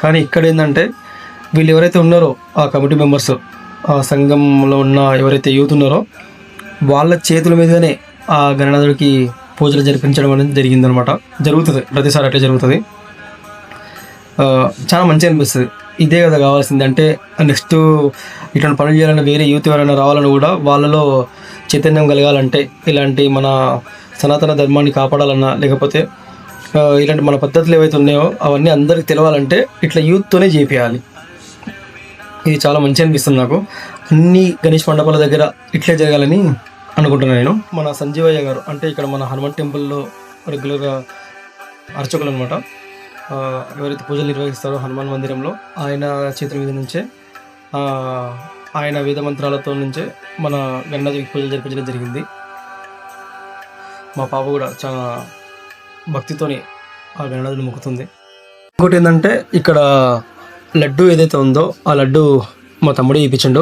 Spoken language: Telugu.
కానీ ఇక్కడ ఏంటంటే వీళ్ళు ఎవరైతే ఉన్నారో ఆ కమిటీ మెంబర్స్, ఆ సంఘంలో ఉన్న ఎవరైతే యూత్ ఉన్నారో వాళ్ళ చేతుల మీదనే ఆ గణనాథుడికి పూజలు జరిపించడం అనేది జరిగిందనమాట. జరుగుతుంది, ప్రతిసారి అట్లా జరుగుతుంది. చాలా మంచిగా అనిపిస్తుంది. ఇదే కదా కావాల్సింది. అంటే నెక్స్ట్ ఇటువంటి పనులు చేయాలన్నా, వేరే యూత్ ఎవరైనా రావాలని కూడా వాళ్ళలో చైతన్యం కలగాలంటే, ఇలాంటి మన సనాతన ధర్మాన్ని కాపాడాలన్నా, లేకపోతే ఇలాంటి మన పద్ధతులు ఏవైతే ఉన్నాయో అవన్నీ అందరికి తెలవాలంటే ఇట్లా యూత్తోనే చేపియాలి. ఇది చాలా మంచి అనిపిస్తుంది నాకు. అన్ని గణేష్ మండపాల దగ్గర ఇట్లే జరగాలని అనుకుంటున్నాను నేను. మన సంజీవయ్య గారు అంటే ఇక్కడ మన హనుమాన్ టెంపుల్లో రెగ్యులర్గా అర్చకులు అనమాట, ఎవరైతే పూజలు నిర్వహిస్తారో హనుమాన్ మందిరంలో, ఆయన చేతుల మీద నుంచే, ఆయన వేద మంత్రాలతో నుంచే మన గణనాథుడికి పూజలు జరిపించడం జరిగింది. మా పాప కూడా చాలా భక్తితోని ఆ గణనాథుడిని మొక్కుతుంది. ఇంకోటి ఏంటంటే ఇక్కడ లడ్డు ఏదైతే ఉందో ఆ లడ్డు మా తమ్ముడే ఇప్పించిండు.